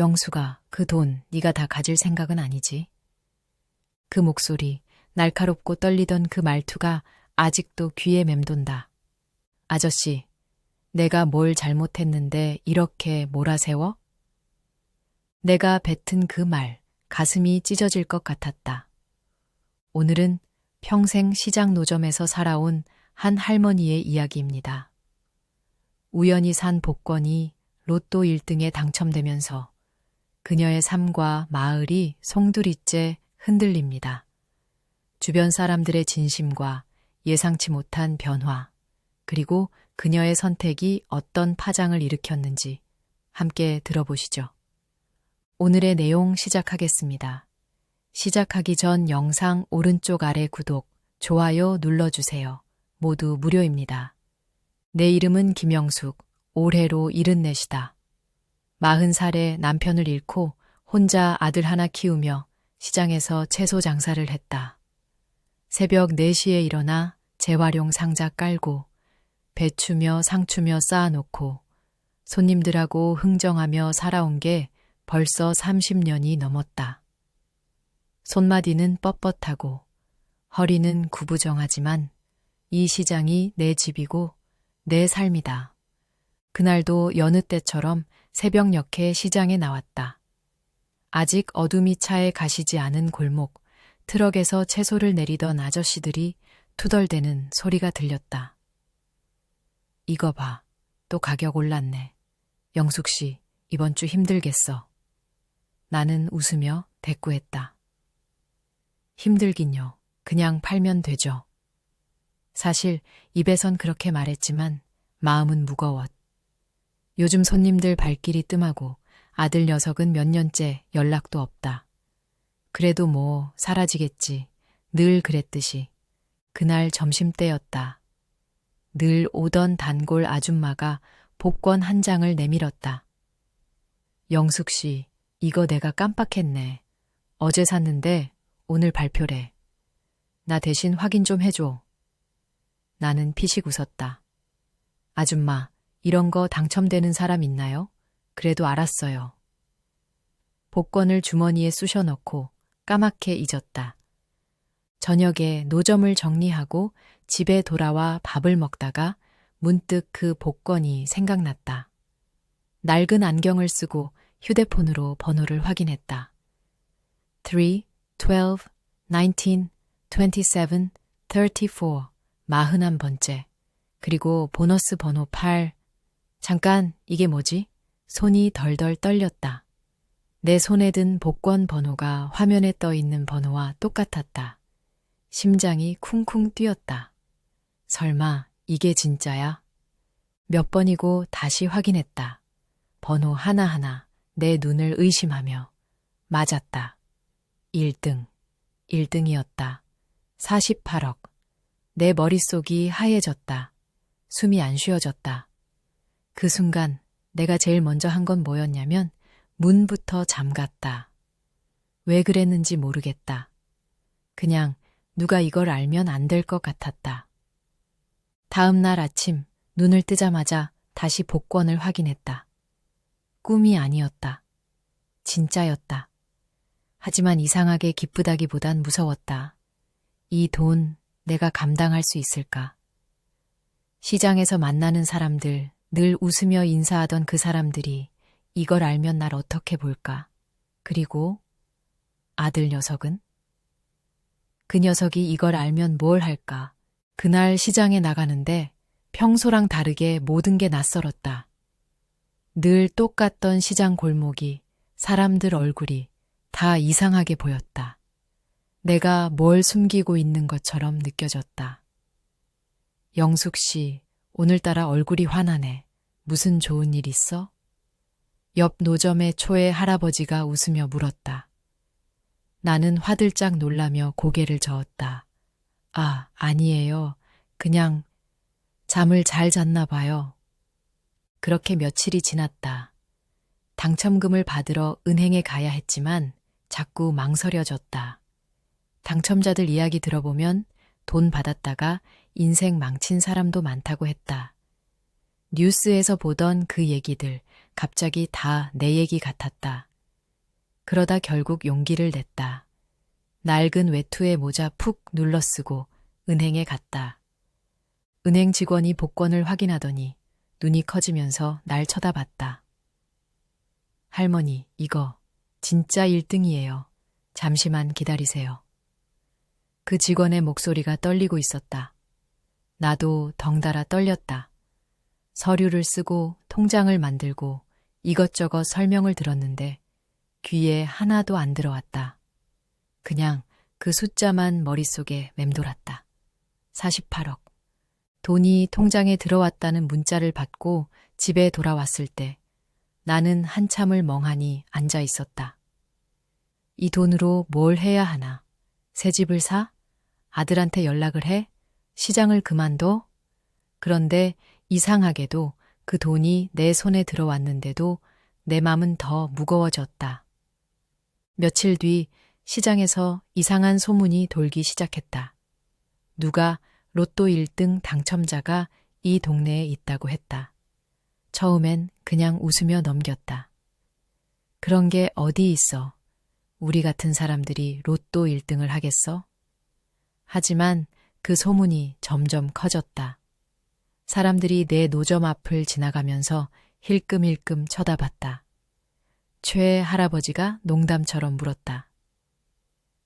영수가 그 돈 네가 다 가질 생각은 아니지. 그 목소리, 날카롭고 떨리던 그 말투가 아직도 귀에 맴돈다. 아저씨, 내가 뭘 잘못했는데 이렇게 몰아세워? 내가 뱉은 그 말, 가슴이 찢어질 것 같았다. 오늘은 평생 시장 노점에서 살아온 한 할머니의 이야기입니다. 우연히 산 복권이 로또 1등에 당첨되면서 그녀의 삶과 마을이 송두리째 흔들립니다. 주변 사람들의 진심과 예상치 못한 변화, 그리고 그녀의 선택이 어떤 파장을 일으켰는지 함께 들어보시죠. 오늘의 내용 시작하겠습니다. 시작하기 전 영상 오른쪽 아래 구독, 좋아요 눌러주세요. 모두 무료입니다. 내 이름은 김영숙, 올해로 74이다. 40살에 남편을 잃고 혼자 아들 하나 키우며 시장에서 채소 장사를 했다. 새벽 4시에 일어나 재활용 상자 깔고 배추며 상추며 쌓아놓고 손님들하고 흥정하며 살아온 게 벌써 30년이 넘었다. 손마디는 뻣뻣하고 허리는 구부정하지만 이 시장이 내 집이고 내 삶이다. 그날도 여느 때처럼 새벽녘에 시장에 나왔다. 아직 어둠이 차에 가시지 않은 골목, 트럭에서 채소를 내리던 아저씨들이 투덜대는 소리가 들렸다. 이거 봐, 또 가격 올랐네. 영숙 씨, 이번 주 힘들겠어. 나는 웃으며 대꾸했다. 힘들긴요. 그냥 팔면 되죠. 사실 입에선 그렇게 말했지만 마음은 무거웠. 요즘 손님들 발길이 뜸하고 아들 녀석은 몇 년째 연락도 없다. 그래도 뭐 사라지겠지. 늘 그랬듯이. 그날 점심때였다. 늘 오던 단골 아줌마가 복권 한 장을 내밀었다. 영숙 씨, 이거 내가 깜빡했네. 어제 샀는데 오늘 발표래. 나 대신 확인 좀 해줘. 나는 피식 웃었다. 아줌마, 이런 거 당첨되는 사람 있나요? 그래도 알았어요. 복권을 주머니에 쑤셔 넣고 까맣게 잊었다. 저녁에 노점을 정리하고 집에 돌아와 밥을 먹다가 문득 그 복권이 생각났다. 낡은 안경을 쓰고 휴대폰으로 번호를 확인했다. 3, 12, 19, 27, 34, 41번째. 그리고 보너스 번호 8. 잠깐, 이게 뭐지? 손이 덜덜 떨렸다. 내 손에 든 복권 번호가 화면에 떠 있는 번호와 똑같았다. 심장이 쿵쿵 뛰었다. 설마 이게 진짜야? 몇 번이고 다시 확인했다. 번호 하나하나 내 눈을 의심하며 맞았다. 1등, 1등이었다. 48억. 내 머릿속이 하얘졌다. 숨이 안 쉬어졌다. 그 순간 내가 제일 먼저 한 건 뭐였냐면 문부터 잠갔다. 왜 그랬는지 모르겠다. 그냥 누가 이걸 알면 안 될 것 같았다. 다음 날 아침 눈을 뜨자마자 다시 복권을 확인했다. 꿈이 아니었다. 진짜였다. 하지만 이상하게 기쁘다기보단 무서웠다. 이 돈 내가 감당할 수 있을까? 시장에서 만나는 사람들, 늘 웃으며 인사하던 그 사람들이 이걸 알면 날 어떻게 볼까? 그리고 아들 녀석은? 그 녀석이 이걸 알면 뭘 할까? 그날 시장에 나가는데 평소랑 다르게 모든 게 낯설었다. 늘 똑같던 시장 골목이, 사람들 얼굴이 다 이상하게 보였다. 내가 뭘 숨기고 있는 것처럼 느껴졌다. 영숙 씨, 오늘따라 얼굴이 환하네. 무슨 좋은 일 있어? 옆 노점의 초의 할아버지가 웃으며 물었다. 나는 화들짝 놀라며 고개를 저었다. 아, 아니에요. 그냥 잠을 잘 잤나 봐요. 그렇게 며칠이 지났다. 당첨금을 받으러 은행에 가야 했지만 자꾸 망설여졌다. 당첨자들 이야기 들어보면 돈 받았다가 인생 망친 사람도 많다고 했다. 뉴스에서 보던 그 얘기들 갑자기 다 내 얘기 같았다. 그러다 결국 용기를 냈다. 낡은 외투에 모자 푹 눌러쓰고 은행에 갔다. 은행 직원이 복권을 확인하더니 눈이 커지면서 날 쳐다봤다. 할머니, 이거 진짜 1등이에요. 잠시만 기다리세요. 그 직원의 목소리가 떨리고 있었다. 나도 덩달아 떨렸다. 서류를 쓰고 통장을 만들고 이것저것 설명을 들었는데 귀에 하나도 안 들어왔다. 그냥 그 숫자만 머릿속에 맴돌았다. 48억. 돈이 통장에 들어왔다는 문자를 받고 집에 돌아왔을 때 나는 한참을 멍하니 앉아 있었다. 이 돈으로 뭘 해야 하나? 새 집을 사? 아들한테 연락을 해? 시장을 그만둬? 그런데 이상하게도 그 돈이 내 손에 들어왔는데도 내 맘은 더 무거워졌다. 며칠 뒤 시장에서 이상한 소문이 돌기 시작했다. 누가 로또 1등 당첨자가 이 동네에 있다고 했다. 처음엔 그냥 웃으며 넘겼다. 그런 게 어디 있어? 우리 같은 사람들이 로또 1등을 하겠어? 하지만 그 소문이 점점 커졌다. 사람들이 내 노점 앞을 지나가면서 힐끔힐끔 쳐다봤다. 최 할아버지가 농담처럼 물었다.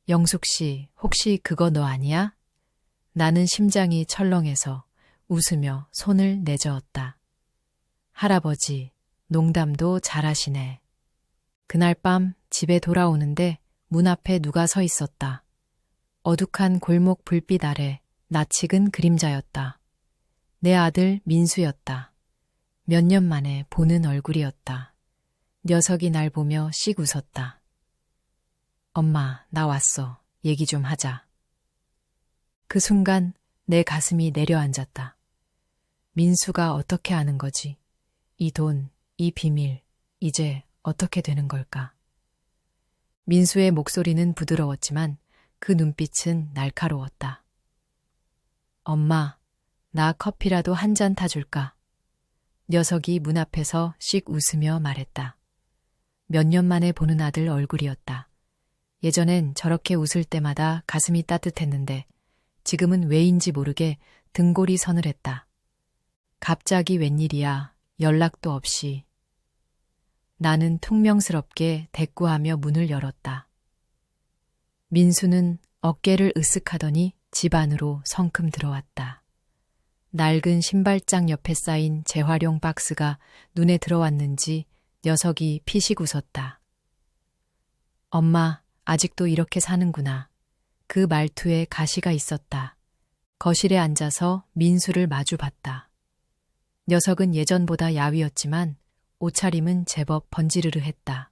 영숙 씨, 혹시 그거 너 아니야? 나는 심장이 철렁해서 웃으며 손을 내저었다. 할아버지, 농담도 잘하시네. 그날 밤 집에 돌아오는데 문 앞에 누가 서 있었다. 어둑한 골목 불빛 아래 낯익은 그림자였다. 내 아들 민수였다. 몇 년 만에 보는 얼굴이었다. 녀석이 날 보며 씩 웃었다. 엄마, 나 왔어. 얘기 좀 하자. 그 순간 내 가슴이 내려앉았다. 민수가 어떻게 아는 거지? 이 돈, 이 비밀, 이제 어떻게 되는 걸까? 민수의 목소리는 부드러웠지만 그 눈빛은 날카로웠다. 엄마, 나 커피라도 한 잔 타줄까? 녀석이 문 앞에서 씩 웃으며 말했다. 몇 년 만에 보는 아들 얼굴이었다. 예전엔 저렇게 웃을 때마다 가슴이 따뜻했는데 지금은 왜인지 모르게 등골이 서늘했다. 갑자기 웬일이야, 연락도 없이. 나는 퉁명스럽게 대꾸하며 문을 열었다. 민수는 어깨를 으쓱하더니 집 안으로 성큼 들어왔다. 낡은 신발장 옆에 쌓인 재활용 박스가 눈에 들어왔는지 녀석이 피식 웃었다. 엄마, 아직도 이렇게 사는구나. 그 말투에 가시가 있었다. 거실에 앉아서 민수를 마주 봤다. 녀석은 예전보다 야위었지만 옷차림은 제법 번지르르했다.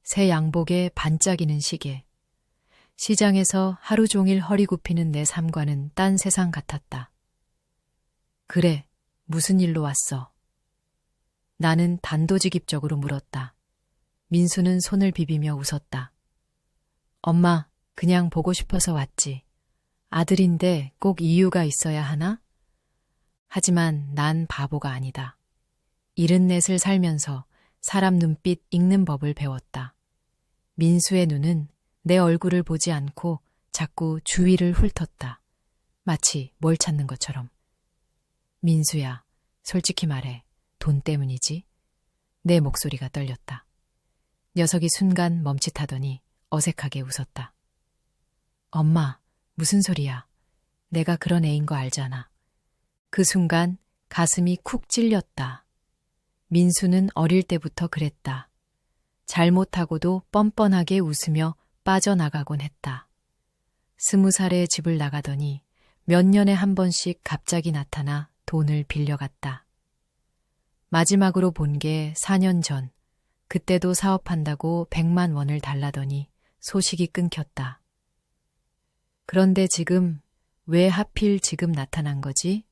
새 양복에 반짝이는 시계. 시장에서 하루 종일 허리 굽히는 내 삶과는 딴 세상 같았다. 그래, 무슨 일로 왔어? 나는 단도직입적으로 물었다. 민수는 손을 비비며 웃었다. 엄마, 그냥 보고 싶어서 왔지. 아들인데 꼭 이유가 있어야 하나? 하지만 난 바보가 아니다. 74을 살면서 사람 눈빛 읽는 법을 배웠다. 민수의 눈은 내 얼굴을 보지 않고 자꾸 주위를 훑었다. 마치 뭘 찾는 것처럼. 민수야, 솔직히 말해. 돈 때문이지? 내 목소리가 떨렸다. 녀석이 순간 멈칫하더니 어색하게 웃었다. 엄마, 무슨 소리야? 내가 그런 애인 거 알잖아. 그 순간 가슴이 쿡 찔렸다. 민수는 어릴 때부터 그랬다. 잘못하고도 뻔뻔하게 웃으며 빠져나가곤 했다. 20살에 집을 나가더니 몇 년에 한 번씩 갑자기 나타나 돈을 빌려갔다. 마지막으로 본 게 4년 전. 그때도 사업한다고 100만 원을 달라더니 소식이 끊겼다. 그런데 지금 왜 하필 지금 나타난 거지?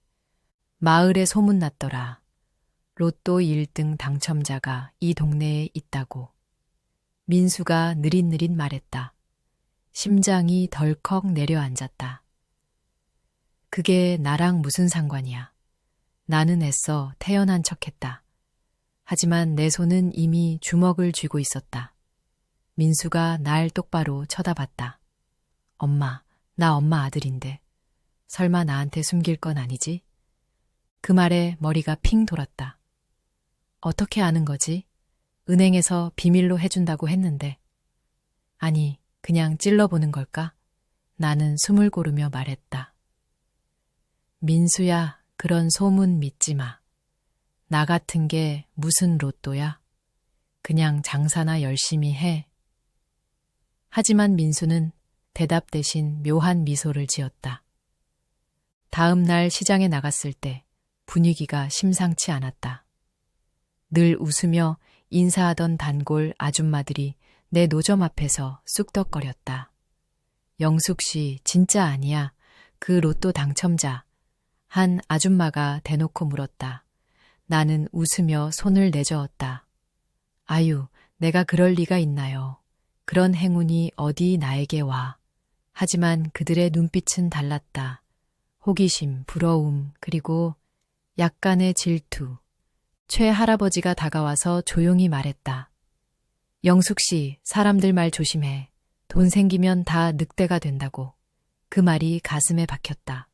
마을에 소문났더라. 로또 1등 당첨자가 이 동네에 있다고. 민수가 느릿느릿 말했다. 심장이 덜컥 내려앉았다. 그게 나랑 무슨 상관이야. 나는 애써 태연한 척했다. 하지만 내 손은 이미 주먹을 쥐고 있었다. 민수가 날 똑바로 쳐다봤다. 엄마, 나 엄마 아들인데. 설마 나한테 숨길 건 아니지? 그 말에 머리가 핑 돌았다. 어떻게 아는 거지? 은행에서 비밀로 해준다고 했는데. 아니, 그냥 찔러보는 걸까? 나는 숨을 고르며 말했다. 민수야, 그런 소문 믿지 마. 나 같은 게 무슨 로또야? 그냥 장사나 열심히 해. 하지만 민수는 대답 대신 묘한 미소를 지었다. 다음 날 시장에 나갔을 때 분위기가 심상치 않았다. 늘 웃으며 인사하던 단골 아줌마들이 내 노점 앞에서 쑥덕거렸다. 영숙 씨, 진짜 아니야. 그 로또 당첨자. 한 아줌마가 대놓고 물었다. 나는 웃으며 손을 내저었다. 아유, 내가 그럴 리가 있나요. 그런 행운이 어디 나에게 와. 하지만 그들의 눈빛은 달랐다. 호기심, 부러움, 그리고 약간의 질투. 최 할아버지가 다가와서 조용히 말했다. 영숙 씨, 사람들 말 조심해. 돈 생기면 다 늑대가 된다고. 그 말이 가슴에 박혔다.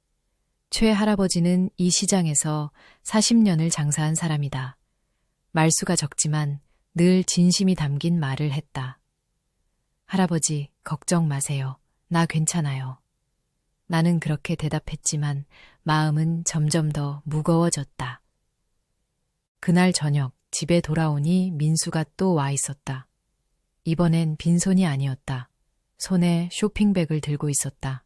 최 할아버지는 이 시장에서 40년을 장사한 사람이다. 말수가 적지만 늘 진심이 담긴 말을 했다. 할아버지, 걱정 마세요. 나 괜찮아요. 나는 그렇게 대답했지만 마음은 점점 더 무거워졌다. 그날 저녁 집에 돌아오니 민수가 또 와 있었다. 이번엔 빈손이 아니었다. 손에 쇼핑백을 들고 있었다.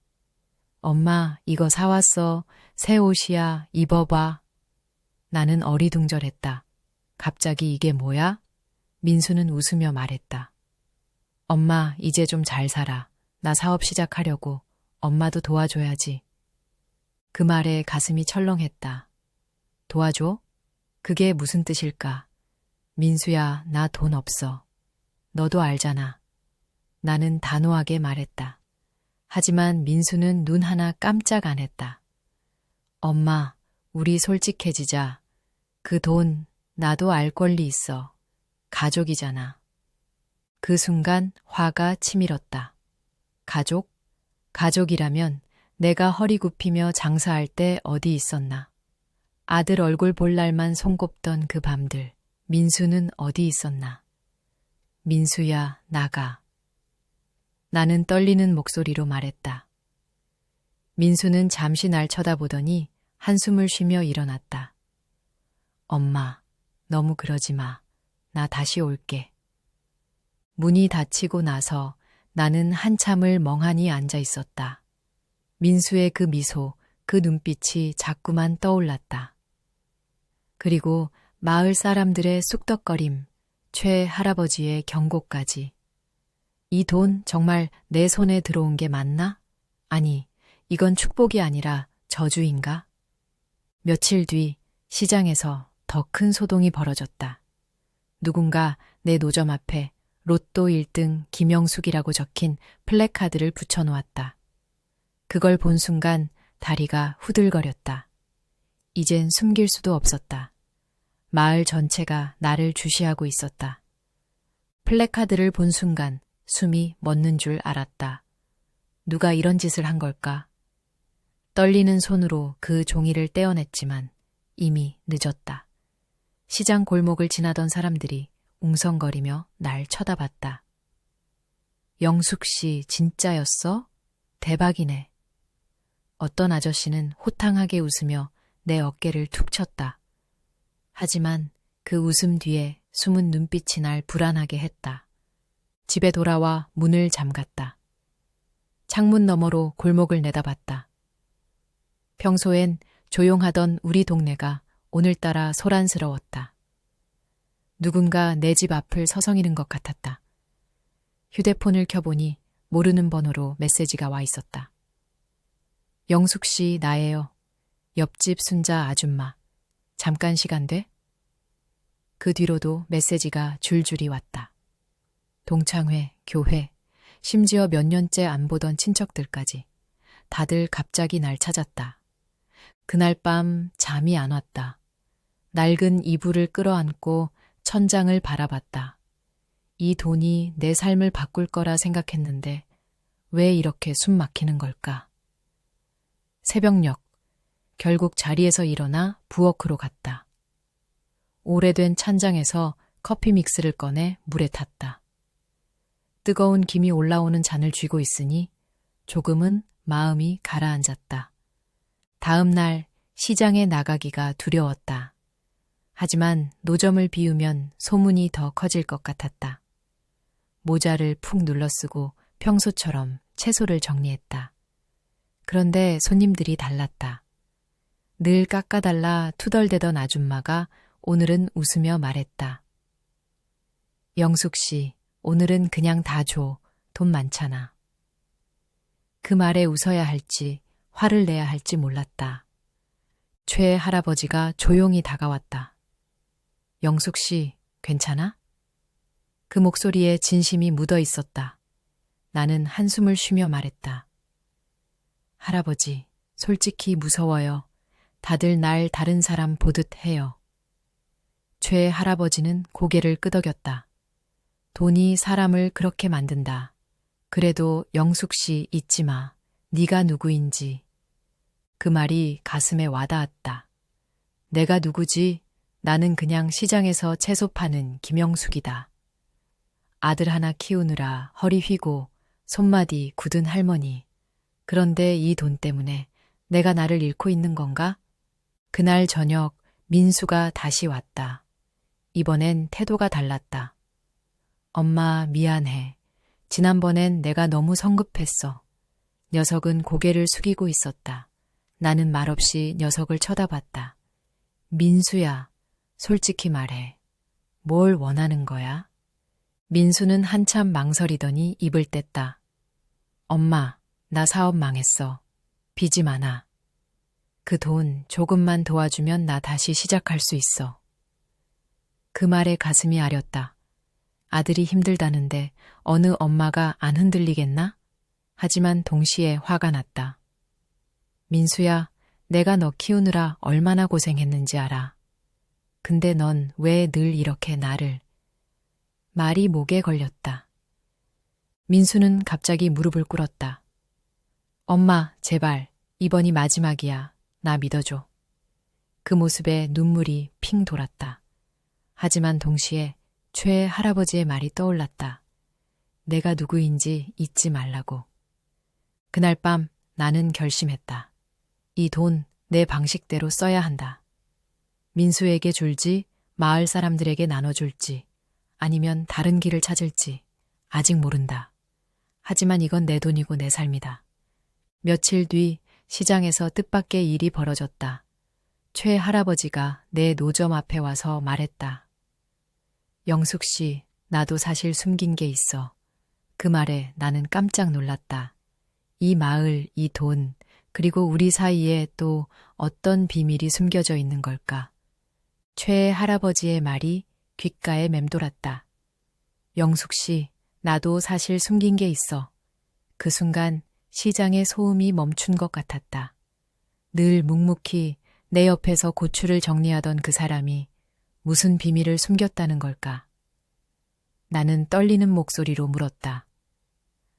엄마, 이거 사왔어. 새 옷이야. 입어봐. 나는 어리둥절했다. 갑자기 이게 뭐야? 민수는 웃으며 말했다. 엄마, 이제 좀 잘 살아. 나 사업 시작하려고. 엄마도 도와줘야지. 그 말에 가슴이 철렁했다. 도와줘? 그게 무슨 뜻일까? 민수야, 나 돈 없어. 너도 알잖아. 나는 단호하게 말했다. 하지만 민수는 눈 하나 깜짝 안 했다. 엄마, 우리 솔직해지자. 그 돈 나도 알 권리 있어. 가족이잖아. 그 순간 화가 치밀었다. 가족? 가족이라면 내가 허리 굽히며 장사할 때 어디 있었나? 아들 얼굴 볼 날만 손꼽던 그 밤들, 민수는 어디 있었나? 민수야, 나가. 나는 떨리는 목소리로 말했다. 민수는 잠시 날 쳐다보더니 한숨을 쉬며 일어났다. 엄마, 너무 그러지 마. 나 다시 올게. 문이 닫히고 나서 나는 한참을 멍하니 앉아 있었다. 민수의 그 미소, 그 눈빛이 자꾸만 떠올랐다. 그리고 마을 사람들의 쑥덕거림, 최 할아버지의 경고까지. 이 돈 정말 내 손에 들어온 게 맞나? 아니, 이건 축복이 아니라 저주인가? 며칠 뒤 시장에서 더 큰 소동이 벌어졌다. 누군가 내 노점 앞에 로또 1등 김영숙이라고 적힌 플래카드를 붙여놓았다. 그걸 본 순간 다리가 후들거렸다. 이젠 숨길 수도 없었다. 마을 전체가 나를 주시하고 있었다. 플래카드를 본 순간 숨이 멎는 줄 알았다. 누가 이런 짓을 한 걸까? 떨리는 손으로 그 종이를 떼어냈지만 이미 늦었다. 시장 골목을 지나던 사람들이 웅성거리며 날 쳐다봤다. 영숙 씨 진짜였어? 대박이네. 어떤 아저씨는 호탕하게 웃으며 내 어깨를 툭 쳤다. 하지만 그 웃음 뒤에 숨은 눈빛이 날 불안하게 했다. 집에 돌아와 문을 잠갔다. 창문 너머로 골목을 내다봤다. 평소엔 조용하던 우리 동네가 오늘따라 소란스러웠다. 누군가 내 집 앞을 서성이는 것 같았다. 휴대폰을 켜보니 모르는 번호로 메시지가 와 있었다. 영숙 씨, 나예요. 옆집 순자 아줌마. 잠깐 시간 돼? 그 뒤로도 메시지가 줄줄이 왔다. 동창회, 교회, 심지어 몇 년째 안 보던 친척들까지. 다들 갑자기 날 찾았다. 그날 밤 잠이 안 왔다. 낡은 이불을 끌어안고 천장을 바라봤다. 이 돈이 내 삶을 바꿀 거라 생각했는데 왜 이렇게 숨 막히는 걸까? 새벽녘, 결국 자리에서 일어나 부엌으로 갔다. 오래된 찬장에서 커피 믹스를 꺼내 물에 탔다. 뜨거운 김이 올라오는 잔을 쥐고 있으니 조금은 마음이 가라앉았다. 다음 날 시장에 나가기가 두려웠다. 하지만 노점을 비우면 소문이 더 커질 것 같았다. 모자를 푹 눌러쓰고 평소처럼 채소를 정리했다. 그런데 손님들이 달랐다. 늘 깎아달라 투덜대던 아줌마가 오늘은 웃으며 말했다. 영숙 씨, 오늘은 그냥 다 줘. 돈 많잖아. 그 말에 웃어야 할지 화를 내야 할지 몰랐다. 최 할아버지가 조용히 다가왔다. 영숙 씨, 괜찮아? 그 목소리에 진심이 묻어 있었다. 나는 한숨을 쉬며 말했다. 할아버지, 솔직히 무서워요. 다들 날 다른 사람 보듯 해요. 최 할아버지는 고개를 끄덕였다. 돈이 사람을 그렇게 만든다. 그래도 영숙 씨 잊지 마. 네가 누구인지. 그 말이 가슴에 와닿았다. 내가 누구지? 나는 그냥 시장에서 채소 파는 김영숙이다. 아들 하나 키우느라 허리 휘고 손마디 굳은 할머니. 그런데 이 돈 때문에 내가 나를 잃고 있는 건가? 그날 저녁 민수가 다시 왔다. 이번엔 태도가 달랐다. 엄마 미안해. 지난번엔 내가 너무 성급했어. 녀석은 고개를 숙이고 있었다. 나는 말없이 녀석을 쳐다봤다. 민수야, 솔직히 말해. 뭘 원하는 거야? 민수는 한참 망설이더니 입을 뗐다. 엄마, 나 사업 망했어. 빚이 많아. 그 돈 조금만 도와주면 나 다시 시작할 수 있어. 그 말에 가슴이 아렸다. 아들이 힘들다는데 어느 엄마가 안 흔들리겠나? 하지만 동시에 화가 났다. 민수야, 내가 너 키우느라 얼마나 고생했는지 알아. 근데 넌 왜 늘 이렇게 나를... 말이 목에 걸렸다. 민수는 갑자기 무릎을 꿇었다. 엄마, 제발, 이번이 마지막이야. 나 믿어줘. 그 모습에 눈물이 핑 돌았다. 하지만 동시에 최 할아버지의 말이 떠올랐다. 내가 누구인지 잊지 말라고. 그날 밤 나는 결심했다. 이 돈 내 방식대로 써야 한다. 민수에게 줄지, 마을 사람들에게 나눠줄지, 아니면 다른 길을 찾을지 아직 모른다. 하지만 이건 내 돈이고 내 삶이다. 며칠 뒤 시장에서 뜻밖의 일이 벌어졌다. 최 할아버지가 내 노점 앞에 와서 말했다. 영숙 씨, 나도 사실 숨긴 게 있어. 그 말에 나는 깜짝 놀랐다. 이 마을, 이 돈, 그리고 우리 사이에 또 어떤 비밀이 숨겨져 있는 걸까? 최 할아버지의 말이 귓가에 맴돌았다. 영숙 씨, 나도 사실 숨긴 게 있어. 그 순간 시장의 소음이 멈춘 것 같았다. 늘 묵묵히 내 옆에서 고추를 정리하던 그 사람이 무슨 비밀을 숨겼다는 걸까? 나는 떨리는 목소리로 물었다.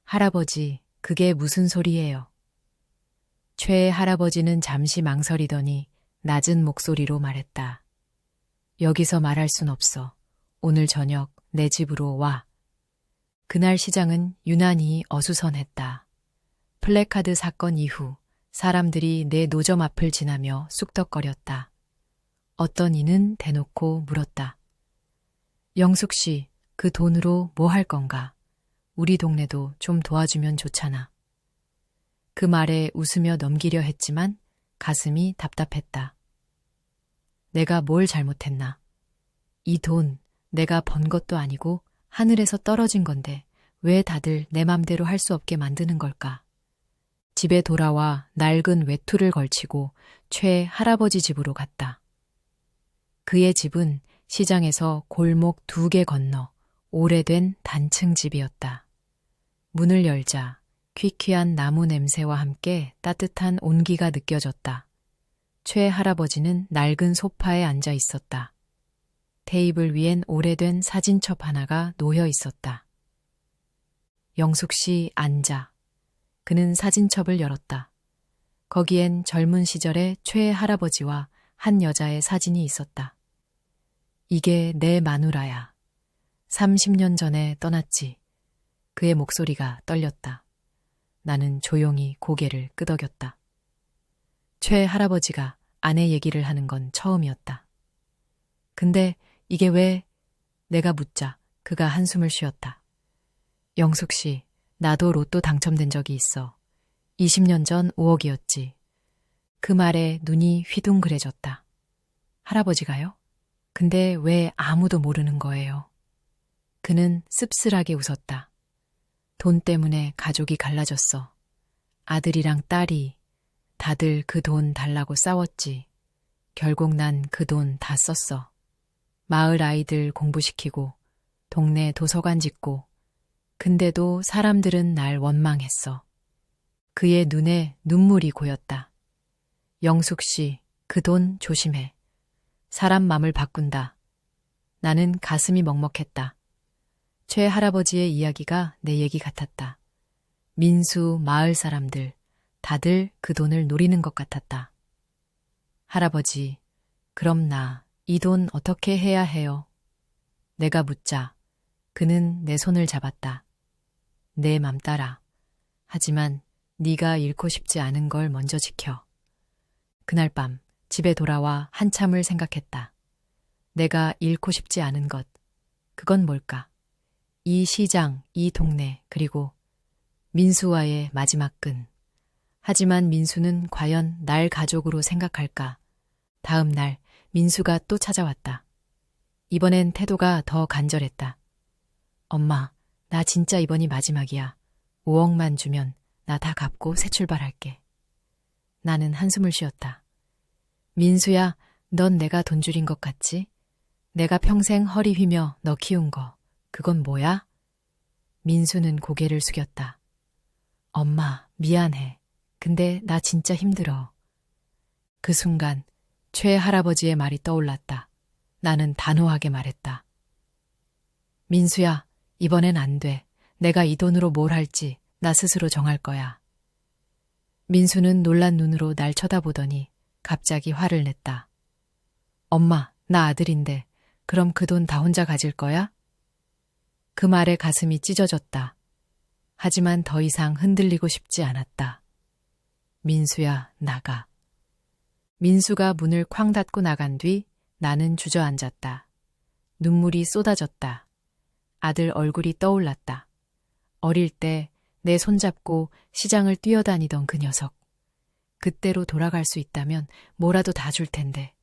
할아버지, 그게 무슨 소리예요? 최 할아버지는 잠시 망설이더니 낮은 목소리로 말했다. 여기서 말할 순 없어. 오늘 저녁 내 집으로 와. 그날 시장은 유난히 어수선했다. 플래카드 사건 이후 사람들이 내 노점 앞을 지나며 쑥덕거렸다. 어떤 이는 대놓고 물었다. 영숙 씨, 그 돈으로 뭐 할 건가? 우리 동네도 좀 도와주면 좋잖아. 그 말에 웃으며 넘기려 했지만 가슴이 답답했다. 내가 뭘 잘못했나? 이 돈 내가 번 것도 아니고 하늘에서 떨어진 건데 왜 다들 내 맘대로 할 수 없게 만드는 걸까? 집에 돌아와 낡은 외투를 걸치고 최 할아버지 집으로 갔다. 그의 집은 시장에서 골목 2개 건너 오래된 단층 집이었다. 문을 열자 퀴퀴한 나무 냄새와 함께 따뜻한 온기가 느껴졌다. 최 할아버지는 낡은 소파에 앉아 있었다. 테이블 위엔 오래된 사진첩 하나가 놓여 있었다. 영숙 씨 앉아. 그는 사진첩을 열었다. 거기엔 젊은 시절의 최 할아버지와 한 여자의 사진이 있었다. 이게 내 마누라야. 30년 전에 떠났지. 그의 목소리가 떨렸다. 나는 조용히 고개를 끄덕였다. 최 할아버지가 아내 얘기를 하는 건 처음이었다. 근데 이게 왜? 내가 묻자 그가 한숨을 쉬었다. 영숙 씨, 나도 로또 당첨된 적이 있어. 20년 전 5억이었지. 그 말에 눈이 휘둥그레졌다. 할아버지가요? 근데 왜 아무도 모르는 거예요? 그는 씁쓸하게 웃었다. 돈 때문에 가족이 갈라졌어. 아들이랑 딸이 다들 그 돈 달라고 싸웠지. 결국 난 그 돈 다 썼어. 마을 아이들 공부시키고 동네 도서관 짓고 근데도 사람들은 날 원망했어. 그의 눈에 눈물이 고였다. 영숙 씨, 그 돈 조심해. 사람 맘을 바꾼다. 나는 가슴이 먹먹했다. 최 할아버지의 이야기가 내 얘기 같았다. 민수, 마을 사람들, 다들 그 돈을 노리는 것 같았다. 할아버지, 그럼 나 이 돈 어떻게 해야 해요? 내가 묻자 그는 내 손을 잡았다. 내 맘 따라. 하지만 네가 잃고 싶지 않은 걸 먼저 지켜. 그날 밤 집에 돌아와 한참을 생각했다. 내가 잃고 싶지 않은 것, 그건 뭘까? 이 시장, 이 동네, 그리고 민수와의 마지막 끈. 하지만 민수는 과연 날 가족으로 생각할까? 다음 날 민수가 또 찾아왔다. 이번엔 태도가 더 간절했다. 엄마, 나 진짜 이번이 마지막이야. 5억만 주면 나 다 갚고 새 출발할게. 나는 한숨을 쉬었다. 민수야, 넌 내가 돈 줄인 것 같지? 내가 평생 허리 휘며 너 키운 거. 그건 뭐야? 민수는 고개를 숙였다. 엄마, 미안해. 근데 나 진짜 힘들어. 그 순간 최 할아버지의 말이 떠올랐다. 나는 단호하게 말했다. 민수야, 이번엔 안 돼. 내가 이 돈으로 뭘 할지 나 스스로 정할 거야. 민수는 놀란 눈으로 날 쳐다보더니 갑자기 화를 냈다. 엄마, 나 아들인데 그럼 그 돈 다 혼자 가질 거야? 그 말에 가슴이 찢어졌다. 하지만 더 이상 흔들리고 싶지 않았다. 민수야, 나가. 민수가 문을 쾅 닫고 나간 뒤 나는 주저앉았다. 눈물이 쏟아졌다. 아들 얼굴이 떠올랐다. 어릴 때 내 손잡고 시장을 뛰어다니던 그 녀석. 그때로 돌아갈 수 있다면 뭐라도 다 줄 텐데.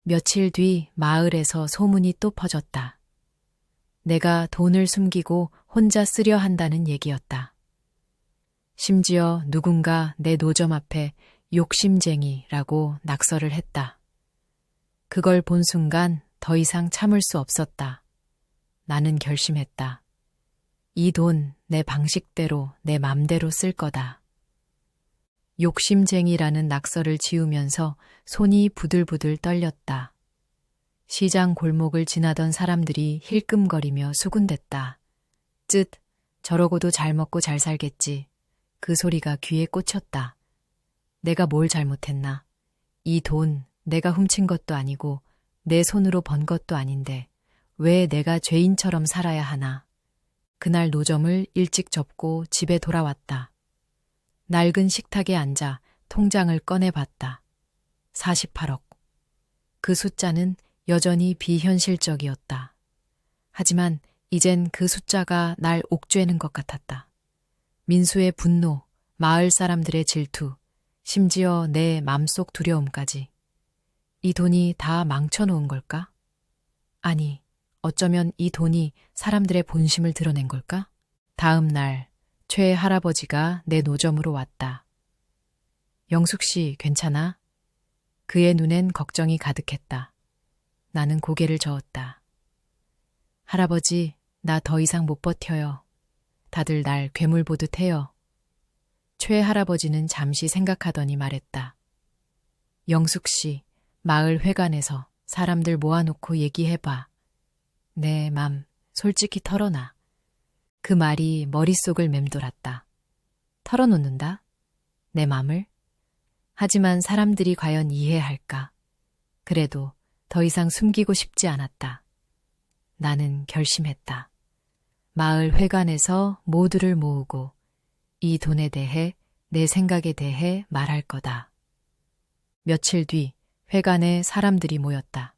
며칠 뒤 마을에서 소문이 또 퍼졌다. 내가 돈을 숨기고 혼자 쓰려 한다는 얘기였다. 심지어 누군가 내 노점 앞에 욕심쟁이라고 낙서를 했다. 그걸 본 순간 더 이상 참을 수 없었다. 나는 결심했다. 이 돈 내 방식대로 내 맘대로 쓸 거다. 욕심쟁이라는 낙서를 지우면서 손이 부들부들 떨렸다. 시장 골목을 지나던 사람들이 힐끔거리며 수군댔다. 쯧, 저러고도 잘 먹고 잘 살겠지. 그 소리가 귀에 꽂혔다. 내가 뭘 잘못했나? 이 돈 내가 훔친 것도 아니고 내 손으로 번 것도 아닌데 왜 내가 죄인처럼 살아야 하나? 그날 노점을 일찍 접고 집에 돌아왔다. 낡은 식탁에 앉아 통장을 꺼내봤다. 48억. 그 숫자는 여전히 비현실적이었다. 하지만 이젠 그 숫자가 날 옥죄는 것 같았다. 민수의 분노, 마을 사람들의 질투, 심지어 내 맘속 두려움까지. 이 돈이 다 망쳐놓은 걸까? 아니, 어쩌면 이 돈이 사람들의 본심을 드러낸 걸까? 다음 날 최 할아버지가 내 노점으로 왔다. 영숙 씨, 괜찮아? 그의 눈엔 걱정이 가득했다. 나는 고개를 저었다. 할아버지, 나 더 이상 못 버텨요. 다들 날 괴물 보듯 해요. 최 할아버지는 잠시 생각하더니 말했다. 영숙 씨, 마을 회관에서 사람들 모아놓고 얘기해봐. 내 맘 솔직히 털어놔. 그 말이 머릿속을 맴돌았다. 털어놓는다? 내 맘을? 하지만 사람들이 과연 이해할까? 그래도 더 이상 숨기고 싶지 않았다. 나는 결심했다. 마을 회관에서 모두를 모으고 이 돈에 대해 내 생각에 대해 말할 거다. 며칠 뒤 회관에 사람들이 모였다.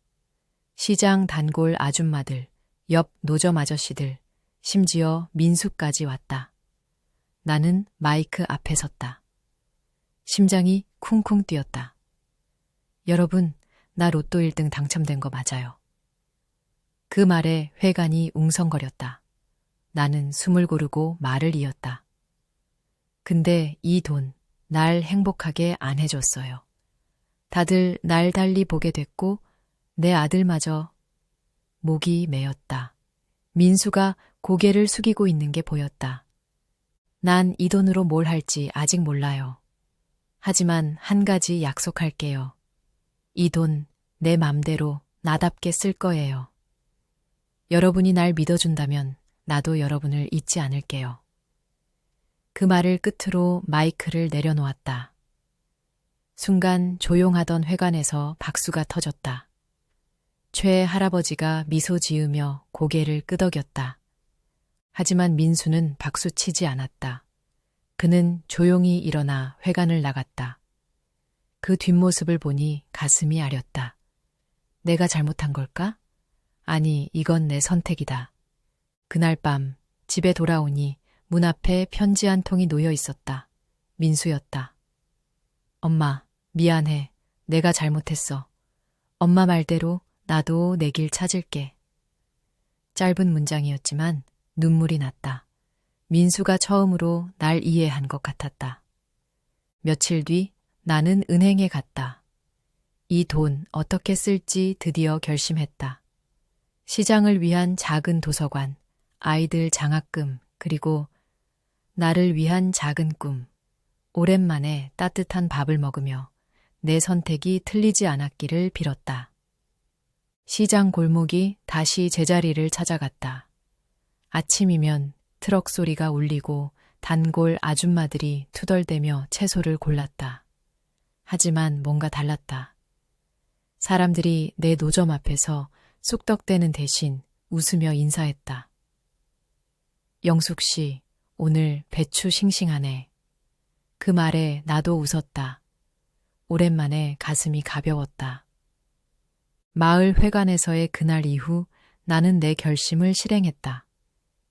시장 단골 아줌마들, 옆 노점 아저씨들, 심지어 민수까지 왔다. 나는 마이크 앞에 섰다. 심장이 쿵쿵 뛰었다. 여러분, 나 로또 1등 당첨된 거 맞아요. 그 말에 회관이 웅성거렸다. 나는 숨을 고르고 말을 이었다. 근데 이 돈, 날 행복하게 안 해줬어요. 다들 날 달리 보게 됐고 내 아들마저. 목이 메었다. 민수가 고개를 숙이고 있는 게 보였다. 난 이 돈으로 뭘 할지 아직 몰라요. 하지만 한 가지 약속할게요. 이 돈 내 맘대로 나답게 쓸 거예요. 여러분이 날 믿어준다면 나도 여러분을 잊지 않을게요. 그 말을 끝으로 마이크를 내려놓았다. 순간 조용하던 회관에서 박수가 터졌다. 최 할아버지가 미소 지으며 고개를 끄덕였다. 하지만 민수는 박수치지 않았다. 그는 조용히 일어나 회관을 나갔다. 그 뒷모습을 보니 가슴이 아렸다. 내가 잘못한 걸까? 아니, 이건 내 선택이다. 그날 밤 집에 돌아오니 문 앞에 편지 한 통이 놓여 있었다. 민수였다. 엄마, 미안해. 내가 잘못했어. 엄마 말대로 나도 내 길 찾을게. 짧은 문장이었지만 눈물이 났다. 민수가 처음으로 날 이해한 것 같았다. 며칠 뒤 나는 은행에 갔다. 이 돈 어떻게 쓸지 드디어 결심했다. 시장을 위한 작은 도서관, 아이들 장학금, 그리고 나를 위한 작은 꿈. 오랜만에 따뜻한 밥을 먹으며 내 선택이 틀리지 않았기를 빌었다. 시장 골목이 다시 제자리를 찾아갔다. 아침이면 트럭 소리가 울리고 단골 아줌마들이 투덜대며 채소를 골랐다. 하지만 뭔가 달랐다. 사람들이 내 노점 앞에서 쑥덕대는 대신 웃으며 인사했다. 영숙 씨, 오늘 배추 싱싱하네. 그 말에 나도 웃었다. 오랜만에 가슴이 가벼웠다. 마을 회관에서의 그날 이후 나는 내 결심을 실행했다.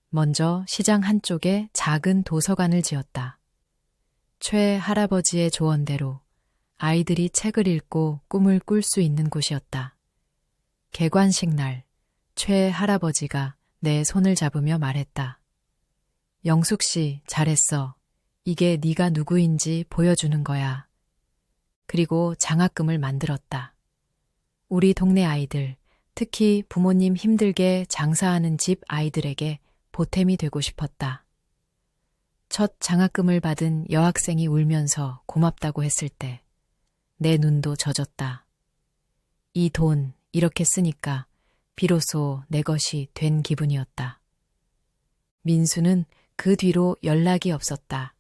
먼저 시장 한쪽에 작은 도서관을 지었다. 최 할아버지의 조언대로 아이들이 책을 읽고 꿈을 꿀 수 있는 곳이었다. 개관식 날, 최 할아버지가 내 손을 잡으며 말했다. 영숙 씨, 잘했어. 이게 네가 누구인지 보여주는 거야. 그리고 장학금을 만들었다. 우리 동네 아이들, 특히 부모님 힘들게 장사하는 집 아이들에게 보탬이 되고 싶었다. 첫 장학금을 받은 여학생이 울면서 고맙다고 했을 때 내 눈도 젖었다. 이 돈 이렇게 쓰니까 비로소 내 것이 된 기분이었다. 민수는 그 뒤로 연락이 없었다.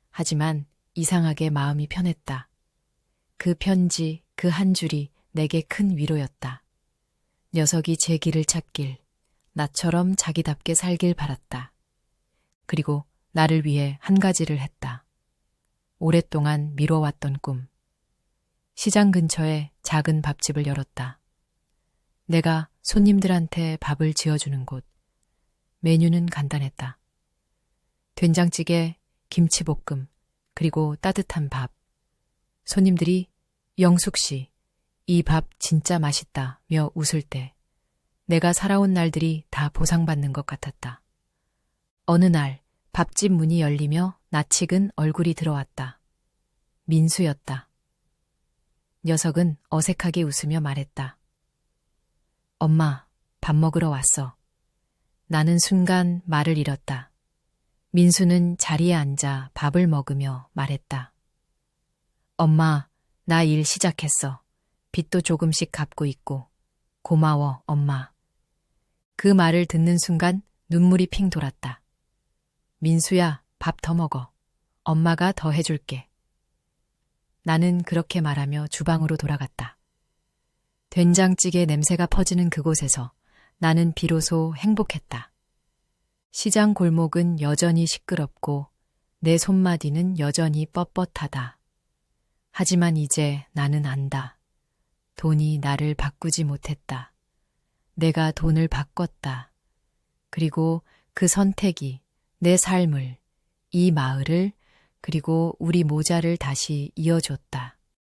하지만 이상하게 마음이 편했다. 그 편지, 그 한 줄이 내게 큰 위로였다. 녀석이 제 길을 찾길, 나처럼 자기답게 살길 바랐다. 그리고 나를 위해 한 가지를 했다. 오랫동안 미뤄왔던 꿈. 시장 근처에 작은 밥집을 열었다. 내가 손님들한테 밥을 지어주는 곳. 메뉴는 간단했다. 된장찌개, 김치볶음, 그리고 따뜻한 밥. 손님들이 영숙 씨, 이 밥 진짜 맛있다며 웃을 때 내가 살아온 날들이 다 보상받는 것 같았다. 어느 날 밥집 문이 열리며 낯익은 얼굴이 들어왔다. 민수였다. 녀석은 어색하게 웃으며 말했다. 엄마, 밥 먹으러 왔어. 나는 순간 말을 잃었다. 민수는 자리에 앉아 밥을 먹으며 말했다. 엄마, 나 일 시작했어. 빚도 조금씩 갚고 있고 고마워, 엄마. 그 말을 듣는 순간 눈물이 핑 돌았다. 민수야, 밥 더 먹어. 엄마가 더 해줄게. 나는 그렇게 말하며 주방으로 돌아갔다. 된장찌개 냄새가 퍼지는 그곳에서 나는 비로소 행복했다. 시장 골목은 여전히 시끄럽고 내 손마디는 여전히 뻣뻣하다. 하지만 이제 나는 안다. 돈이 나를 바꾸지 못했다. 내가 돈을 바꿨다. 그리고 그 선택이 내 삶을, 이 마을을, 그리고 우리 모자를 다시 이어줬다.